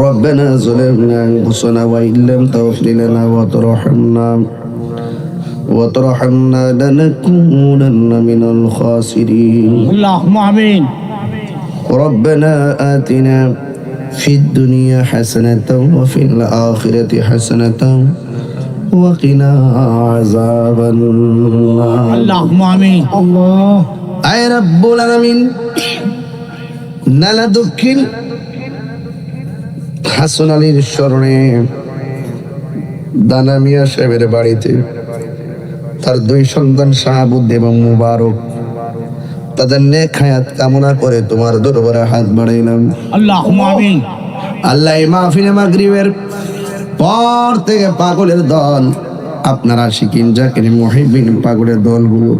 ربنا ظلمنا أنفسنا وإن لم تغفر لنا وترحمنا لنكونن من الخاسرين اللهم آمين. ربنا آتنا في الدنيا حسنة وفي الآخرة حسنة وقنا عذاب النار اللهم آمين. الله আয় রব্বুল আলামিন নালা দক্ষিণ হাসন আলীর স্মরণে দানা মিয়া সাহেবের বাড়িতে তার দুই সন্তান শাহাবুদ্দিন এবং মুবারক তাদের নেক হায়াত কামনা করে তোমার দরবারে হাত বাড়াইলাম। اللهم آمين. আল্লাহ এই মাহফিলে মাগরিবের পর থেকে পাগলের দল আপনারা শিকিন জাকির মুহিবিন পাগলের দলগুলো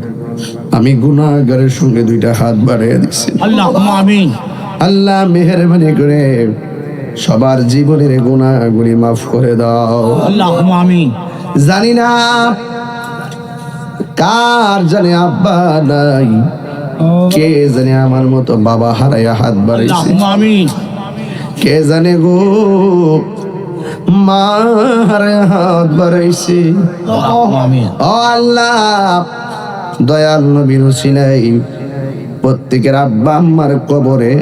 আমি গুনাহগারের সঙ্গে দুইটা হাত বাড়িয়ে দিচ্ছি। اللهم آمين. আল্লাহ মেহেরবানি করে সবার জীবনের গুনাহগুলি মাফ করে দাও। اللهم آمين. জানি না কার জানে আব্বা নাই, কে জানে আমার মতো বাবা হারাইয়া হাত বাড়াইছে, اللهم آمين. কে জানে গো মা হারাইয়া হাত বাড়াইছে। اللهم آمين. ও আল্লাহ দয়াল নবীর উসিলাই প্রত্যেকের আব্বা আম্মার কবরে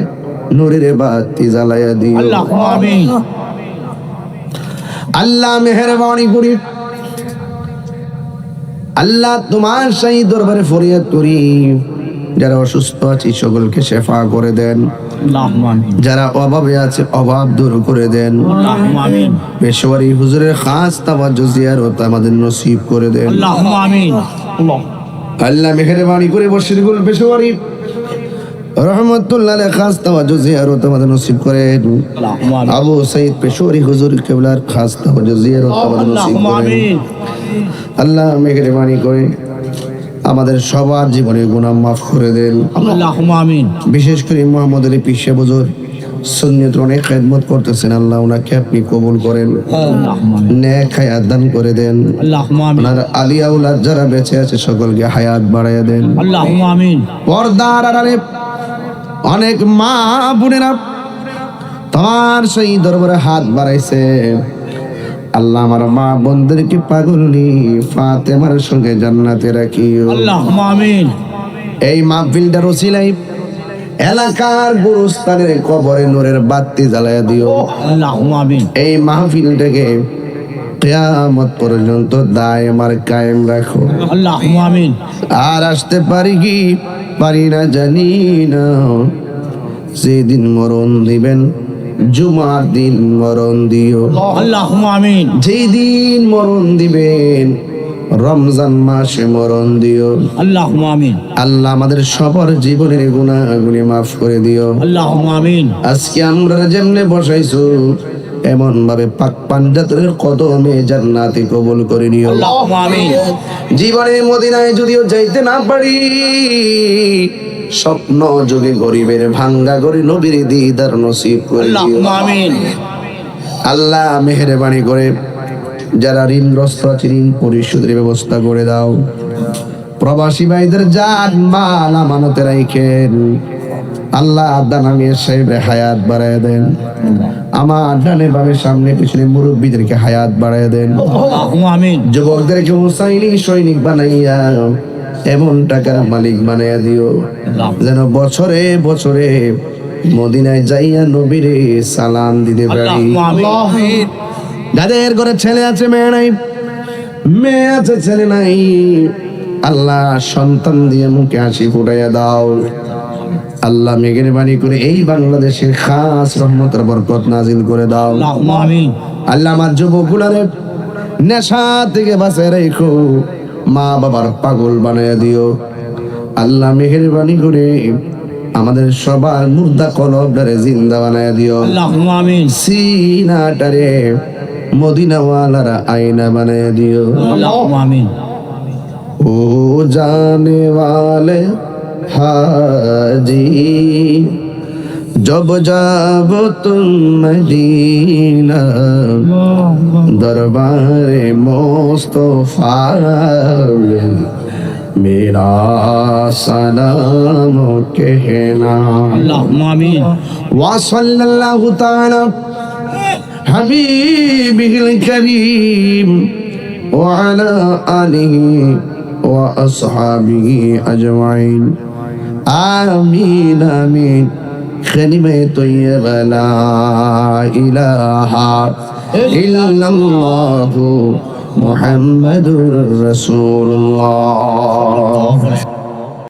নূরের বাতি জ্বালাইয়া দিও। اللهم آمين. আল্লাহ মেহেরবানি করি, আল্লাহ তোমার সেই দরবারে ফরিয়াদ করি যারা অসুস্থ আছে সকলকে শেফা করে দেন, اللهم آمين. যারা অভাবে আছে অভাব দূর করে দেন। اللهم آمين. পেশোয়ারি হুজুরের খাস তাওয়াজ্জুহ জিয়ারত আমাদের নসিব করে দেন। اللهم آمين. الله আল্লাহ মেহেরবানি করে বশিরগুল পেশোয়ারি রহমতুল্লাহ আলাইহি খাস তাওয়াজ্জুহ জিয়ারত আমাদের নসিব করেন। اللهم آمين. আবু সাইদ পেশোয়ারি হুজুর কেবলার খাস তাওয়াজ্জুহ জিয়ারত আমাদের নসিব اللهم করেন। آمين. আল্লাহ মেহেরবানি করে আমাদের সবার জীবনের গুনাহ মাফ করে দেন। اللهم آمين. বিশেষ করে মোহাম্মদ আলী পিসা হুজুর সুন্নাত অনেক খেদমত করতেছেন, আল্লাহ ওনাকে আপনি কবুল করেন, اللهم آمين. নেক হায়াত দান করে দেন। اللهم آمين. ওনার আলিয়া উলাদ যারা বেঁচে আছে সকলকে হায়াত বাড়াইয়া দেন। اللهم آمين. পর্দার আড়ালে অনেক মা বোনেরা তোমার সেই দরবারে হাত বাড়াইছে। আল্লাহ আমার মা বোনদেরকে পাগলনি ফাতেমার সঙ্গে জান্নাতে রাখিও। اللهم آمين. এই মাহফিলটার ওসিলায় এলাকার গুরুস্থানের কবরে নূরের বাতি জ্বালাইয়া দিও। اللهم آمين. এই মাহফিলটাকে কিয়ামত পর্যন্ত দায়েম আর কায়েম রাখো। اللهم آمين. আর আসতে পারি কি পারি না জানি না, যেদিন মরণ দিবেন জুমার দিন মরণ দিও। اللهم آمين. যেই দিন মরণ দিবেন রমজান মাসে মরণ দিও। اللهم آمين. আল্লাহ আমাদের সবার জীবনের গুনাহগুলি মাফ করে দিও। اللهم آمين. আজকে আমরা যেমনে বসাইছো এমন ভাবে পাক পাঞ্জাতের কদমে জান্নাতে কবুল করে নিও। اللهم آمين. জীবনে মদিনায় যদিও যাইতে না পারি, স্বপ্ন যোগে গরিবের ভাঙ্গা গরি নবীর দিদার নসিব করে দিও। اللهم آمين. আল্লাহ মেহেরবানি করে যারা ঋণগ্রস্ত আছে ঋণ পরিশোধের ব্যবস্থা করে দাও। প্রবাসী ভাইদের জান মাল আমানতে রাখেন। আল্লাহ দানা মিয়া সাহেবের হায়াত বাড়ায় দেন। আমার ডানে বামে সামনে পিছনে মুরব্বীদেরকে হায়াত বাড়ায় দেন। اللهم آمين. যুবকদেরকে হুসাইনি সৈনিক বানাইয়া এমন টাকার মালিক বানাইয়া দিও যেন বছরে বছরে মদিনায় যাইয়া নবীরে সালাম দিতে পারি। اللهم آمين. যাদের ঘরে ছেলে আছে মেয়ে নাই, মেয়ে আছে ছেলে নাই, আল্লাহ সন্তান দিয়ে মুখে হাসি ফুটাইয়া দাও। আল্লাহ মেহেরবানি করে এই বাংলাদেশের খাস রহমতের বরকত নাজিল করে দাও। اللهم آمين. আল্লাহ আমার যুবকগুলারে নেশা থেকে বাঁচায় রেখো, মা বাবার পাগল বানাইয়া দিও। আল্লাহ মেহেরবানি করে আমাদের সবার মুর্দা কলবটারে জিন্দা বানাইয়া দিও। اللهم آمين. সিনাটারে মদিনাওয়ালারা আয়না বানাইয়া দিও। اللهم آمين. ও জানে वाले हाजी जब जब तुम मदीना दरबारे मुस्तफा मेरा सलाम कहना। اللهم آمين. वसल्लल्लाहु ताला حبيبه الكريم وعلى آله وأصحابه أجمعين آمين آمين كلمة طيبة لا إله إلا الله محمد رسول الله